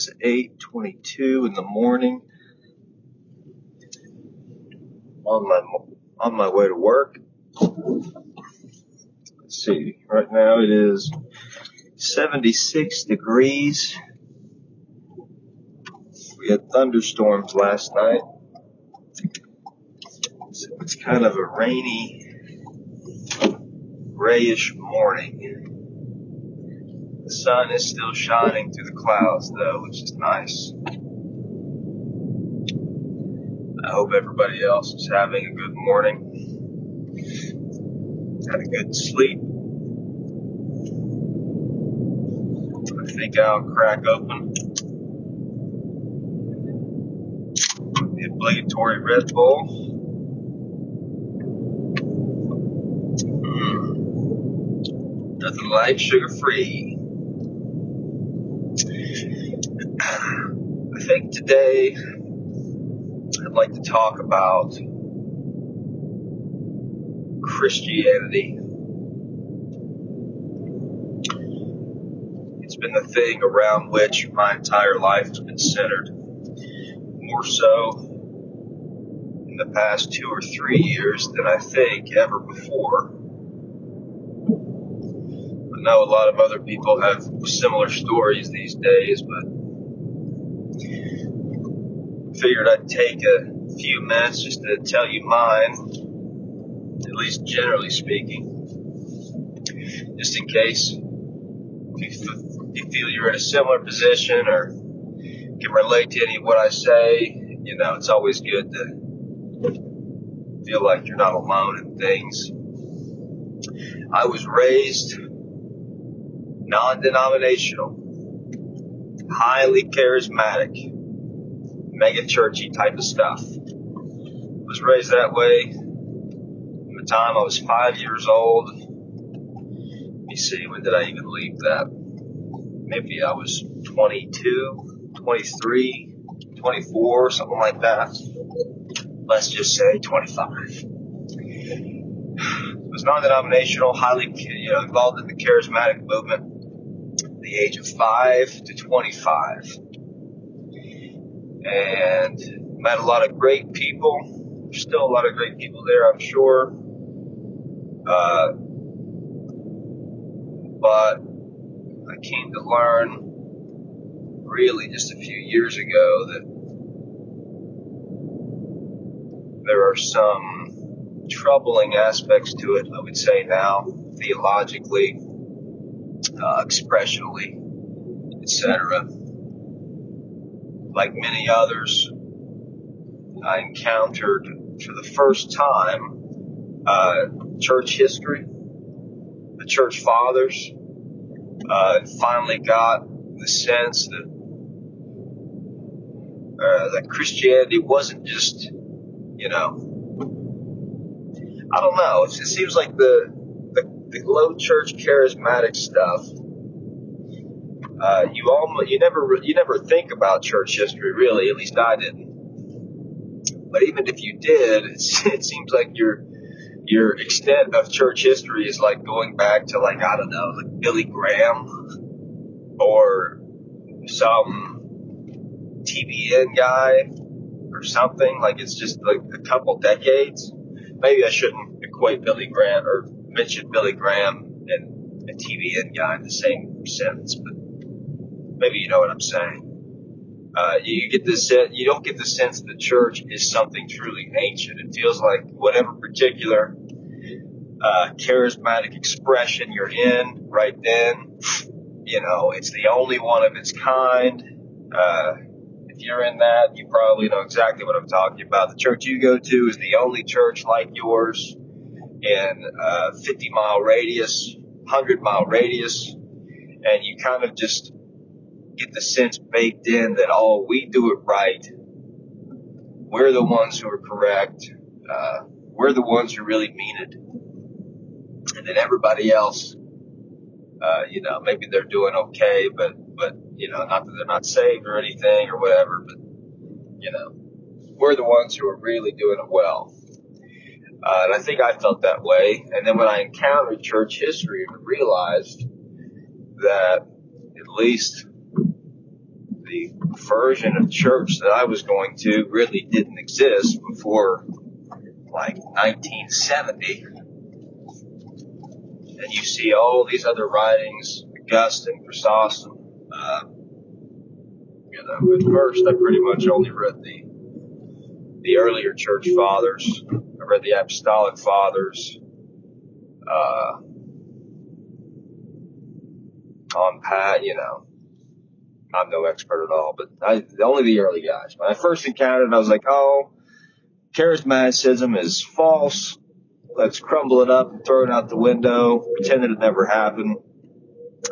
is 8:22 in the morning. On my way to work. Let's see. Right now it is 76 degrees. We had thunderstorms last night. So it's kind of a rainy, grayish morning. The sun is still shining through the clouds, though, which is nice. I hope everybody else is having a good morning. Had a good sleep. I think I'll crack open the obligatory Red Bull. Nothing like sugar-free. I think today I'd like to talk about Christianity. It's been the thing around which my entire life has been centered. More so in the past 2 or 3 years than I think ever before. I know a lot of other people have similar stories these days, but figured I'd take a few minutes just to tell you mine, at least generally speaking, just in case you feel you're in a similar position or can relate to any of what I say. You know, it's always good to feel like you're not alone in things. I was raised non-denominational, highly charismatic, mega churchy type of stuff. Was raised that way from the time I was 5 years old. Let me see, when did I even leave that? Maybe I was 22, 23, 24, something like that. Let's just say 25. Was non-denominational, highly involved in the charismatic movement at the age of 5 to 25. And met a lot of great people. There's still a lot of great people there, I'm sure. But I came to learn really just a few years ago that there are some troubling aspects to it, I would say now, theologically, expressionally, etc. Like many others, I encountered for the first time church history, the church fathers. Finally got the sense that that Christianity wasn't just, I don't know. It seems like the low church charismatic stuff. You never think about church history, really. At least I didn't. But even if you did, it seems like your extent of church history is like going back to like Billy Graham or some TBN guy or something. Like it's just like a couple decades. Maybe I shouldn't equate Billy Graham or mention Billy Graham and a TBN guy in the same sentence, but maybe you know what I'm saying. You don't get the sense that the church is something truly ancient. It feels like whatever particular charismatic expression you're in right then, it's the only one of its kind. If you're in that, you probably know exactly what I'm talking about. The church you go to is the only church like yours in a 50-mile radius, 100-mile radius, and you kind of just get the sense baked in that, we do it right. We're the ones who are correct. We're the ones who really mean it. And then everybody else, maybe they're doing okay, but not that they're not saved or anything or whatever, but, we're the ones who are really doing it well. And I think I felt that way. And then when I encountered church history and realized that at least the version of church that I was going to really didn't exist before like 1970. And you see all these other writings, Augustine, Chrysostom. At first I pretty much only read the earlier church fathers. I read the apostolic fathers, on Pat, I'm no expert at all, but only the early guys. When I first encountered it, I was like, oh, charismaticism is false. Let's crumble it up and throw it out the window, pretend that it never happened.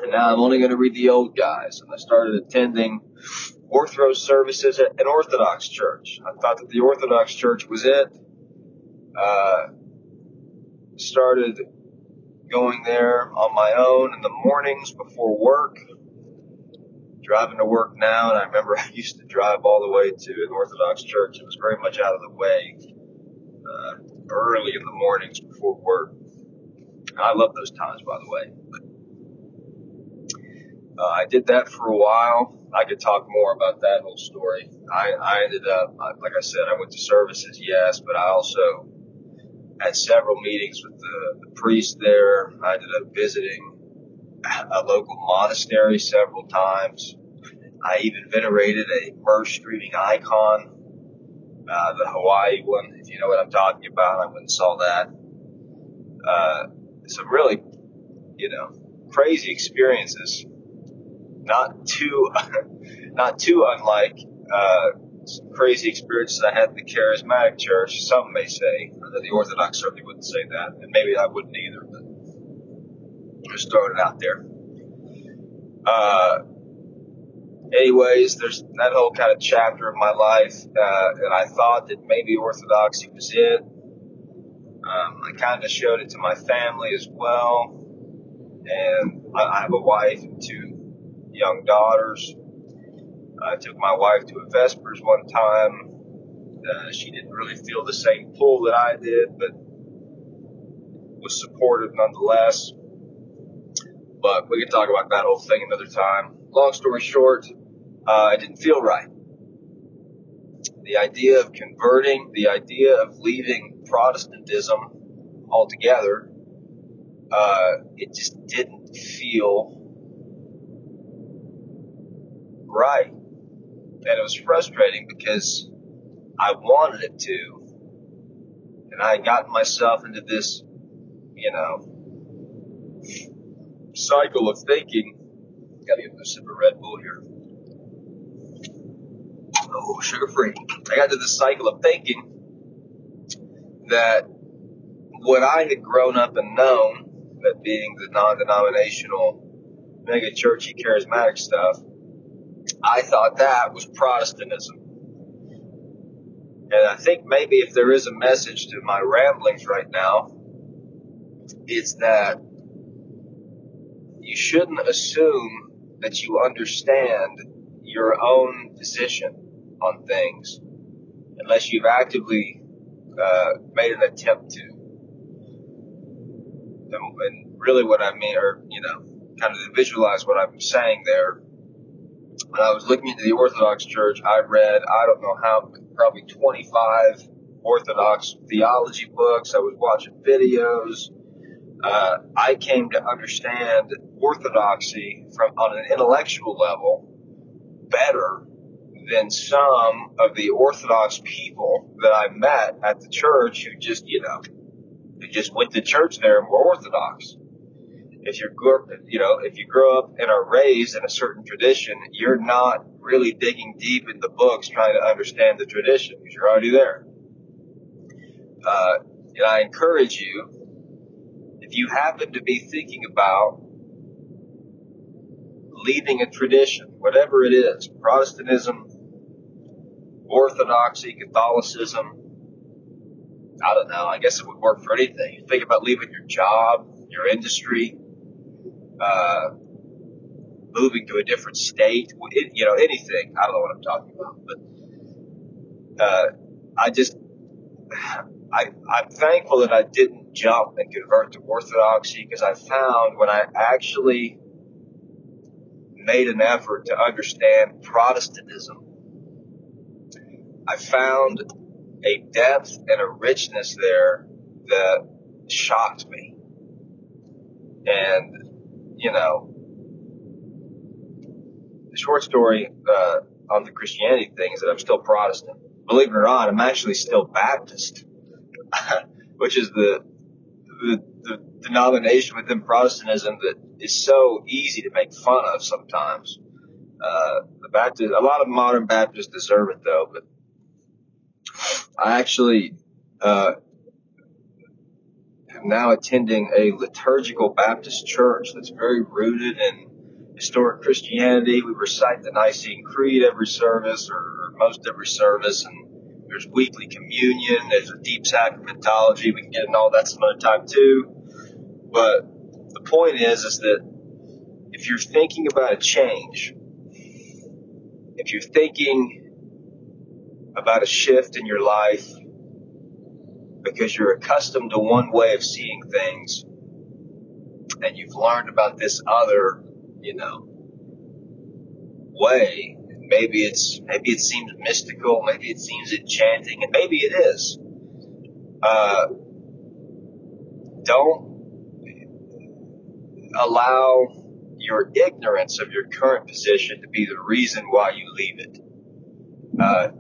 And now I'm only going to read the old guys. And I started attending Orthros services at an Orthodox church. I thought that the Orthodox church was it. Started going there on my own in the mornings before work. Driving to work now, and I remember I used to drive all the way to an Orthodox church. It was very much out of the way, early in the mornings before work. I love those times, by the way. I did that for a while. I could talk more about that whole story. I ended up, like I said, I went to services, yes, but I also had several meetings with the priest there. I ended up visiting a local monastery several times. I even venerated a merge streaming icon, the Hawaii one, if you know what I'm talking about. I went and saw that. Some really, crazy experiences. Not too unlike some crazy experiences I had in the charismatic church. Some may say, although the Orthodox certainly wouldn't say that, and maybe I wouldn't either. But just throwing it out there. Anyways, there's that whole kind of chapter of my life, and I thought that maybe Orthodoxy was it. I kind of showed it to my family as well, and I have a wife and two young daughters. I took my wife to a Vespers one time. She didn't really feel the same pull that I did, but was supportive nonetheless. But we can talk about that whole thing another time. Long story short, it didn't feel right. The idea of converting, the idea of leaving Protestantism altogether, it just didn't feel right. And it was frustrating because I wanted it to. And I had gotten myself into this, cycle of thinking. Gotta get a sip of Red Bull here. Oh, sugar free. I got into this cycle of thinking that what I had grown up and known, that being the non-denominational, mega-churchy, charismatic stuff, I thought that was Protestantism. And I think maybe if there is a message to my ramblings right now, it's that you shouldn't assume that you understand your own position on things unless you've actively made an attempt to. And really what I mean, or, kind of to visualize what I'm saying there, when I was looking into the Orthodox Church, I read, I don't know how, probably 25 Orthodox theology books. I was watching videos. I came to understand Orthodoxy on an intellectual level better than some of the Orthodox people that I met at the church who just, who just went to church there and were Orthodox. If you grow up and are raised in a certain tradition, you're not really digging deep in the books trying to understand the tradition because you're already there. And I encourage you, if you happen to be thinking about leaving a tradition, whatever it is, Protestantism, Orthodoxy, Catholicism, I don't know, I guess it would work for anything. You think about leaving your job, your industry, moving to a different state, anything. I don't know what I'm talking about, but I'm thankful that I didn't jump and convert to Orthodoxy because I found when I actually made an effort to understand Protestantism, I found a depth and a richness there that shocked me. And, the short story on the Christianity thing is that I'm still Protestant. Believe it or not, I'm actually still Baptist, which is the denomination within Protestantism that is so easy to make fun of sometimes. The Baptist, a lot of modern Baptists deserve it though, but I actually am now attending a liturgical Baptist church that's very rooted in historic Christianity. We recite the Nicene Creed every service, or most every service, and there's weekly communion, there's a deep sacramentology. We can get into all that some other time too. But the point is that if you're thinking about a change, if you're thinking about a shift in your life because you're accustomed to one way of seeing things and you've learned about this other, way, maybe it seems mystical, maybe it seems enchanting, and maybe it is. Don't allow your ignorance of your current position to be the reason why you leave it.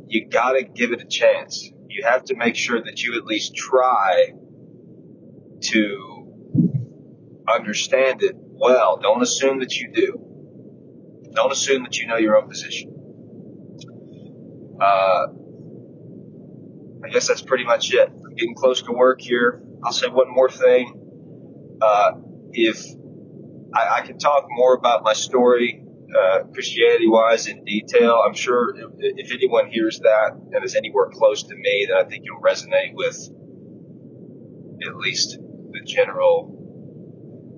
You gotta give it a chance. You have to make sure that you at least try to understand it well. Don't assume that you do. Don't assume that you know your own position. I guess that's pretty much it. I'm getting close to work here. I'll say one more thing. If I can talk more about my story, Christianity-wise, in detail, I'm sure if anyone hears that and is anywhere close to me, then I think you'll resonate with at least the general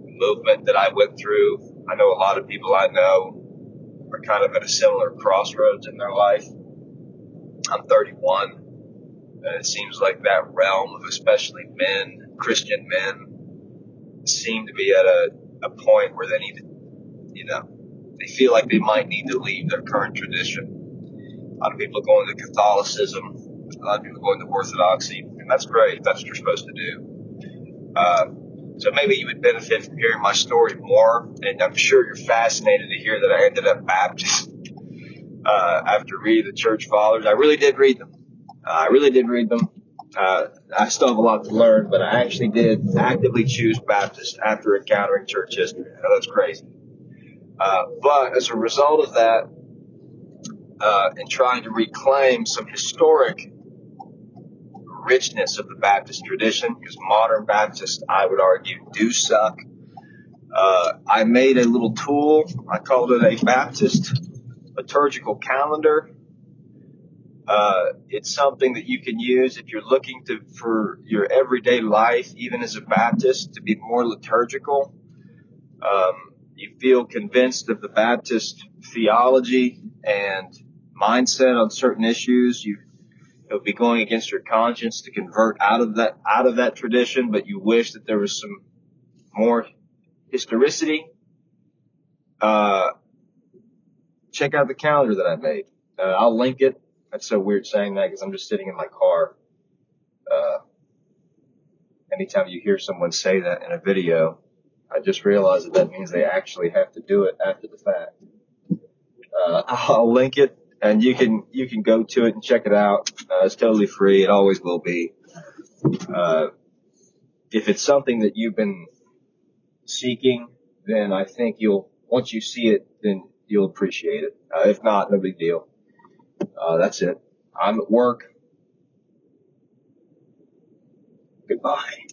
movement that I went through. I know a lot of people I know are kind of at a similar crossroads in their life. I'm 31, and it seems like that realm of especially men, Christian men, seem to be at a point where they need to, they feel like they might need to leave their current tradition. A lot of people are going to Catholicism, a lot of people are going to Orthodoxy, and that's great. That's what you're supposed to do. So maybe you would benefit from hearing my story more, and I'm sure you're fascinated to hear that I ended up Baptist after reading the Church Fathers. I really did read them. I still have a lot to learn, but I actually did actively choose Baptist after encountering church history. I know that's crazy. But as a result of that, and trying to reclaim some historic richness of the Baptist tradition, because modern Baptists, I would argue, do suck, I made a little tool. I called it a Baptist liturgical calendar. It's something that you can use if you're looking for your everyday life, even as a Baptist, to be more liturgical. You feel convinced of the Baptist theology and mindset on certain issues. You'll be going against your conscience to convert out of that tradition, but you wish that there was some more historicity. Check out the calendar that I made. I'll link it. That's so weird saying that because I'm just sitting in my car. Anytime you hear someone say that in a video, I just realized that means they actually have to do it after the fact. I'll link it, and you can go to it and check it out. It's totally free. It always will be. If it's something that you've been seeking, then I think once you see it, then you'll appreciate it. If not, no big deal. That's it. I'm at work. Goodbye.